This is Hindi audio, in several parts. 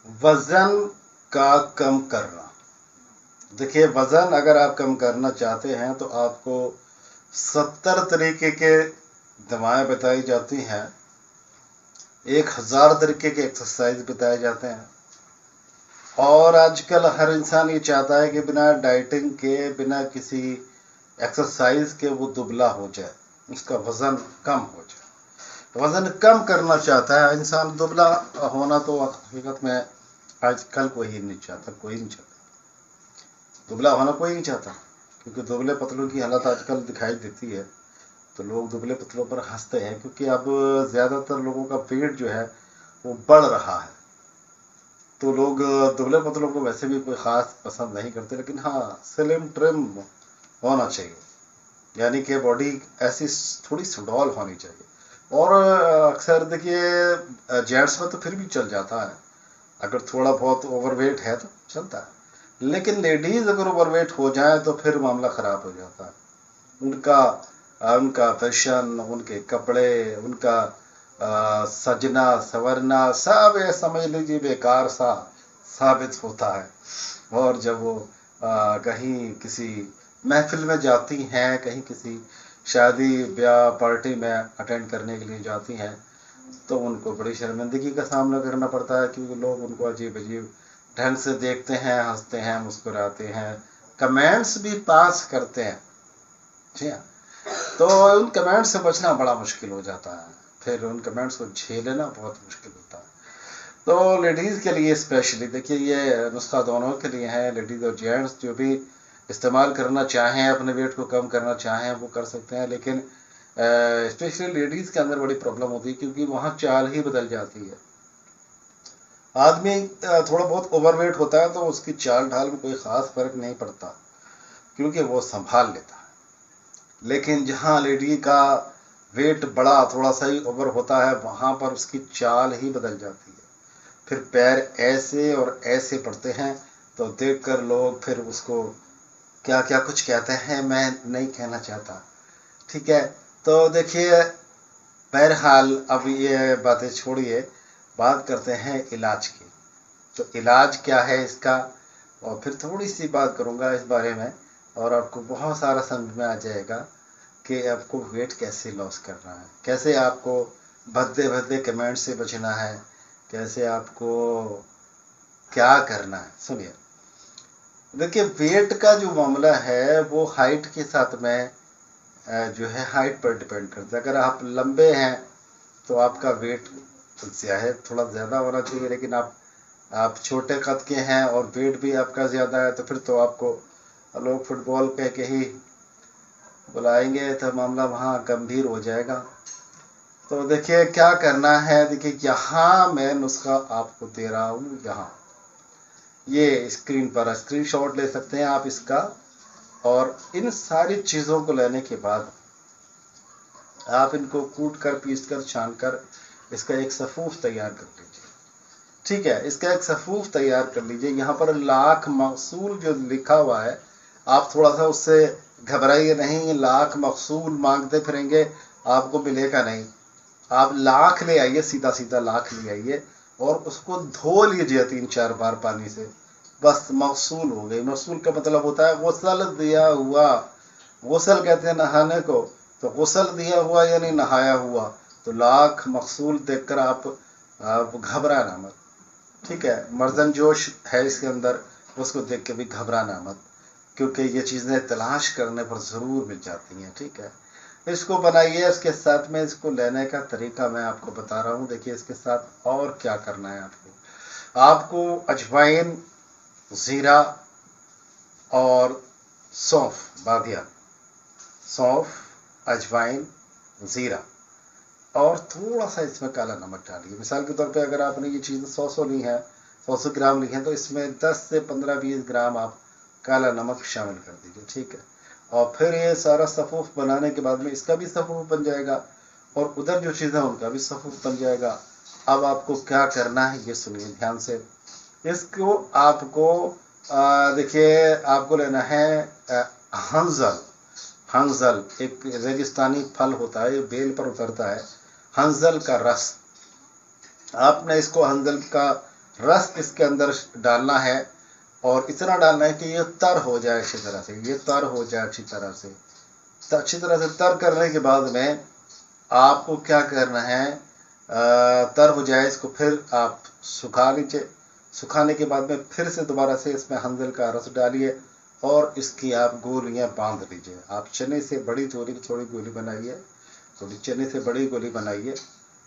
वजन का कम करना। देखिए, वजन अगर आप कम करना चाहते हैं तो आपको 70 तरीके के दवाएं बताई जाती हैं, 1000 तरीके के एक्सरसाइज बताए जाते हैं। और आजकल हर इंसान ये चाहता है कि बिना डाइटिंग के, बिना किसी एक्सरसाइज के वो दुबला हो जाए, उसका वजन कम हो जाए। वजन कम करना चाहता है इंसान, दुबला होना तो हकीकत में आजकल कोई नहीं चाहता, कोई नहीं चाहता दुबला होना, कोई नहीं चाहता। क्योंकि दुबले पतलों की हालत आजकल दिखाई देती है, तो लोग दुबले पतलों पर हंसते हैं, क्योंकि अब ज़्यादातर लोगों का पेट जो है वो बढ़ रहा है। तो लोग दुबले पतलों को वैसे भी कोई ख़ास पसंद नहीं करते, लेकिन हाँ, स्लिम ट्रिम होना चाहिए, यानी कि बॉडी ऐसी थोड़ी सुडौल होनी चाहिए। और अक्सर देखिए जेंट्स में तो फिर भी चल जाता है, अगर थोड़ा बहुत ओवरवेट है तो चलता है, लेकिन लेडीज अगर ओवरवेट हो जाए तो फिर मामला ख़राब हो जाता है। उनका उनका फैशन, उनके कपड़े, उनका सजना संवरना सब ये समझ लीजिए बेकार सा साबित होता है। और जब वो कहीं किसी महफिल में जाती हैं, कहीं किसी शादी ब्याह पार्टी में अटेंड करने के लिए जाती हैं, तो उनको बड़ी शर्मिंदगी का सामना करना पड़ता है, क्योंकि लोग उनको अजीब अजीब ढंग से देखते हैं, हंसते हैं, मुस्कुराते हैं, कमेंट्स भी पास करते हैं। जी हाँ, तो उन कमेंट्स से बचना बड़ा मुश्किल हो जाता है, फिर उन कमेंट्स को झेलना बहुत मुश्किल होता है। तो लेडीज़ के लिए स्पेशली देखिए, ये नुस्खा दोनों के लिए है, लेडीज़ और जेंट्स जो भी इस्तेमाल करना चाहें, अपने वेट को कम करना चाहें, वो कर सकते हैं। लेकिन स्पेशली लेडीज़ के अंदर बड़ी प्रॉब्लम होती है, क्योंकि वहाँ चाल ही बदल जाती है। आदमी थोड़ा बहुत ओवरवेट होता है तो उसकी चाल ढाल में कोई ख़ास फर्क नहीं पड़ता, क्योंकि वो संभाल लेता है। लेकिन जहाँ लेडी का वेट बड़ा थोड़ा सा ही ओवर होता है, वहाँ पर उसकी चाल ही बदल जाती है, फिर पैर ऐसे और ऐसे पड़ते हैं, तो देखकर लोग फिर उसको क्या क्या कुछ कहते हैं, मैं नहीं कहना चाहता, ठीक है। तो देखिए, बहरहाल अब ये बातें छोड़िए, बात करते हैं इलाज की। तो इलाज क्या है इसका, और फिर थोड़ी सी बात करूँगा इस बारे में, और आपको बहुत सारा समझ में आ जाएगा कि आपको वेट कैसे लॉस करना है, कैसे आपको भद्दे भद्दे कमेंट से बचना है, कैसे आपको क्या करना है। सुनिए, देखिए, वेट का जो मामला है वो हाइट के साथ में जो है हाइट पर डिपेंड करता है। अगर आप लंबे हैं तो आपका वेट थोड़ा ज़्यादा होना चाहिए, लेकिन आप छोटे कद के हैं और वेट भी आपका ज़्यादा है, तो फिर तो आपको लोग फुटबॉल कह के ही बुलाएंगे, तो मामला वहाँ गंभीर हो जाएगा। तो देखिए क्या करना है, देखिए यहाँ मैं नुस्खा आपको दे रहा हूँ, यहाँ ये स्क्रीन पर स्क्रीनशॉट ले सकते हैं आप इसका। और इन सारी चीज़ों को लेने के बाद आप इनको कूट कर, पीस कर, छान कर इसका एक सफ़ूफ तैयार कर लीजिए, ठीक है। इसका एक सफ़ूफ तैयार कर लीजिए। यहाँ पर लाख मकसूल जो लिखा हुआ है, आप थोड़ा सा उससे घबराइए नहीं। लाख मकसूल मांगते फिरेंगे, आपको मिलेगा नहीं। आप लाख ले आइए, सीधा सीधा लाख ले आइए, और उसको धो लीजिए 3-4 बार पानी से, बस मकसूल हो गई। मकसूल का मतलब होता है गुसल दिया हुआ, गुसल कहते हैं नहाने को, तो गुसल दिया हुआ यानी नहाया हुआ। तो लाख मकसूल देखकर आप घबराना मत, ठीक है। मर्दन जोश है इसके अंदर, उसको देख के भी घबराना मत, क्योंकि ये चीज़ें तलाश करने पर ज़रूर मिल जाती हैं, ठीक है। इसको बनाइए, इसके साथ में इसको लेने का तरीका मैं आपको बता रहा हूँ। देखिए, इसके साथ और क्या करना है आपको अजवाइन, ज़ीरा और सौंफ, बादिया, सौंफ, अजवाइन, ज़ीरा, और थोड़ा सा इसमें काला नमक डालिए। मिसाल के तौर पे अगर आपने ये चीज़ 100 ली है, 100 ग्राम ली है, तो इसमें 10 से 15-20 ग्राम आप काला नमक शामिल कर दीजिए, ठीक है। और फिर ये सारा सफ़ूफ बनाने के बाद में इसका भी सफ़ूफ बन जाएगा, और उधर जो चीज़ है उनका भी सफ़ूफ बन जाएगा। अब आपको क्या करना है ये सुनिए ध्यान से। इसको आपको देखिए, आपको लेना है हंजल। हंजल एक रेगिस्तानी फल होता है, ये बेल पर उतरता है। हंजल का रस, आपने इसको हंजल का रस इसके अंदर डालना है और इतना डालना है कि ये तर हो जाए अच्छी तरह से, ये तर हो जाए अच्छी तरह से। तो अच्छी तरह से तर करने के बाद में आपको क्या करना है, तर हो जाए इसको फिर आप सुखा लीजिए। सुखाने के बाद में फिर से दोबारा से इसमें हंजल का रस डालिए और इसकी आप गोलियां बांध लीजिए। आप चने से बड़ी थोड़ी गोली बनाइए, थोड़ी चने से बड़ी गोली बनाइए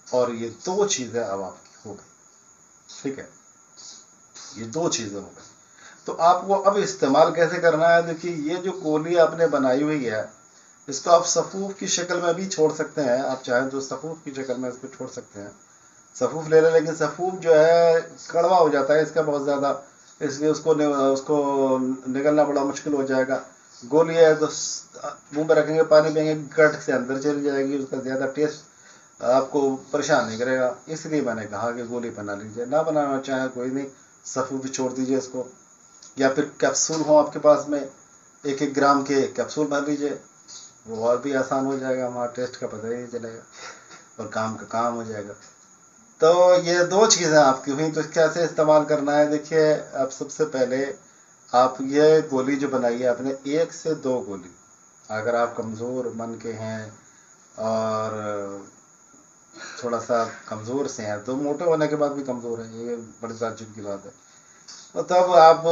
और ये दो चीज़ें अब आपकी हो गई। ठीक है, ये दो चीज़ें हो गई। तो आपको अब इस्तेमाल कैसे करना है, देखिए ये जो गोली आपने बनाई हुई है इसको आप सफ़ूफ की शक्ल में भी छोड़ सकते हैं। आप चाहें तो सफ़ूफ की शक्ल में इसको छोड़ सकते हैं, सफ़ूफ ले लें, लेकिन सफ़ूफ जो है कड़वा हो जाता है इसका बहुत ज़्यादा, इसलिए उसको निगलना बड़ा मुश्किल हो जाएगा। गोली है तो मुंह में रखेंगे, पानी पिएंगे, गट से अंदर चली जाएगी, उसका ज़्यादा टेस्ट आपको परेशान नहीं करेगा। इसलिए मैंने कहा कि गोली बना लीजिए। ना बनाना चाहें कोई नहीं, सफ़ूफ छोड़ दीजिए इसको, या फिर कैप्सूल हो आपके पास में 1-1 ग्राम के कैप्सूल भर लीजिए, वो और भी आसान हो जाएगा, हमारा टेस्ट का पता ही नहीं चलेगा और काम का काम हो जाएगा। तो ये दो चीज़ें आपकी हुई, तो कैसे इस्तेमाल करना है देखिए। अब सबसे पहले आप ये गोली जो बनाई है आपने, 1 से 2 गोली, अगर आप कमज़ोर मन के हैं और थोड़ा सा कमज़ोर से हैं, तो मोटे होने के बाद भी कमज़ोर है, ये बड़ी ताज्जुब की बात है, तो तब आप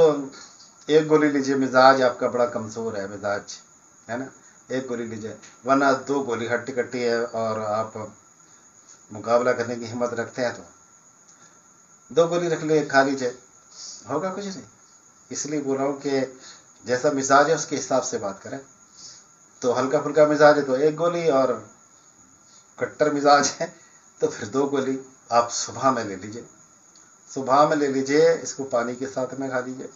1 गोली लीजिए। मिजाज आपका बड़ा कमज़ोर है, मिजाज है ना, 1 गोली लीजिए, वरना 2 गोली हट्टी कट्टी है और आप मुकाबला करने की हिम्मत रखते हैं तो 2 गोली रख लिए, खा लीजिए, होगा कुछ नहीं। इसलिए बोल रहा हूँ कि जैसा मिजाज है उसके हिसाब से बात करें। तो हल्का फुल्का मिजाज है तो 1 गोली, और कट्टर मिजाज है तो फिर 2 गोली आप सुबह में ले लीजिए। सुबह में ले लीजिए, इसको पानी के साथ में खा लीजिए।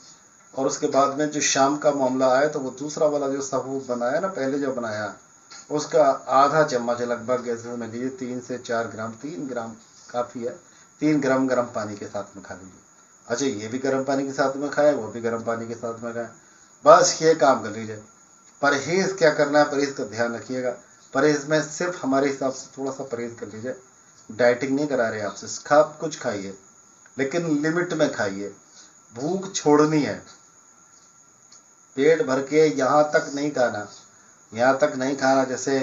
और उसके बाद में जो शाम का मामला आए तो वो दूसरा वाला जो सफ़ूफ बनाया ना, पहले जो बनाया, उसका आधा चम्मच लगभग ऐसे में लीजिए, 3 से 4 ग्राम, 3 ग्राम काफ़ी है, 3 ग्राम गर्म पानी के साथ में खा लीजिए। अच्छा, ये भी गर्म पानी के साथ में खाए, वो भी गर्म पानी के साथ में खाए, बस ये काम कर लीजिए। परहेज़ क्या करना है, परहेज़ का ध्यान रखिएगा। परहेज़ में सिर्फ हमारे हिसाब से थोड़ा सा परहेज़ कर लीजिए, डाइटिंग नहीं करा रहे आपसे, कुछ खाइए लेकिन लिमिट में खाइए। भूख छोड़नी है, पेट भर के यहाँ तक नहीं खाना, यहाँ तक नहीं खाना। जैसे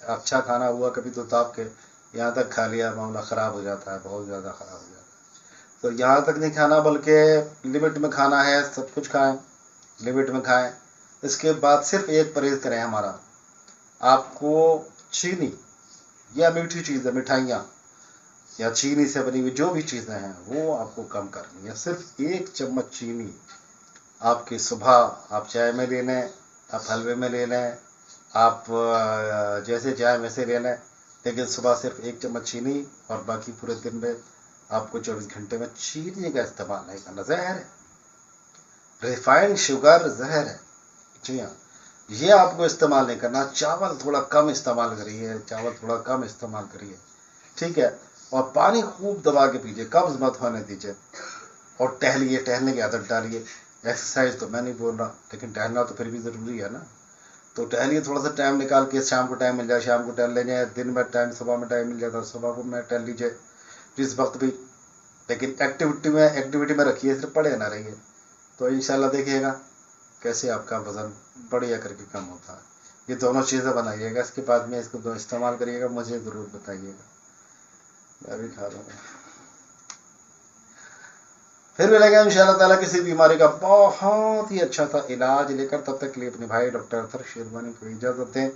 अच्छा खाना हुआ कभी तो ताप के यहाँ तक खा लिया, मामला ख़राब हो जाता है, बहुत ज़्यादा ख़राब हो जाता है। तो यहाँ तक नहीं खाना, बल्कि लिमिट में खाना है, सब कुछ खाएं, लिमिट में खाएं। इसके बाद सिर्फ एक परहेज़ करें हमारा, आपको चीनी या मीठी चीज़ें, मिठाइयाँ या चीनी से बनी हुई जो भी चीज़ें हैं वो आपको कम करनी है। सिर्फ 1 चम्मच चीनी आपकी सुबह आप चाय में ले लें, आप हलवे में ले लें, आप जैसे चाय वैसे ले लें, लेकिन सुबह सिर्फ 1 चम्मच चीनी, और बाकी पूरे दिन में आपको 24 घंटे में चीनी का इस्तेमाल नहीं करना। जहर है, रिफाइंड शुगर जहर है। जी हाँ, ये आपको इस्तेमाल नहीं करना। चावल थोड़ा कम इस्तेमाल करिए, चावल थोड़ा कम इस्तेमाल करिए, ठीक है। और पानी खूब दबा के पीजिए, कब्ज़ मत होने दीजिए। और टहलिए, टहलने की आदत डालिए। एक्सरसाइज तो मैं नहीं बोल रहा, लेकिन टहलना तो फिर भी ज़रूरी है ना। तो टहलिए, थोड़ा सा टाइम निकाल के, शाम को टाइम मिल जाए शाम को टहल लेंगे, दिन में टाइम, सुबह में टाइम मिल जाता है सुबह को मैं टहल लीजिए जिस वक्त भी, लेकिन एक्टिविटी में रखिए, सिर्फ पड़े ना रहिए। तो इंशाल्लाह देखिएगा कैसे आपका वज़न बढ़िया करके कम होता है। ये दोनों चीज़ें बनाइएगा, इसके बाद में इसको इस्तेमाल करिएगा, मुझे ज़रूर बताइएगा, मैं भी खा रहा हूँ। फिर मिलेगा इंशाल्लाह ताला किसी बीमारी का बहुत ही अच्छा सा इलाज लेकर। तब तक के लिए अपने भाई डॉक्टर अतर शेरवानी को इजाज़त दें।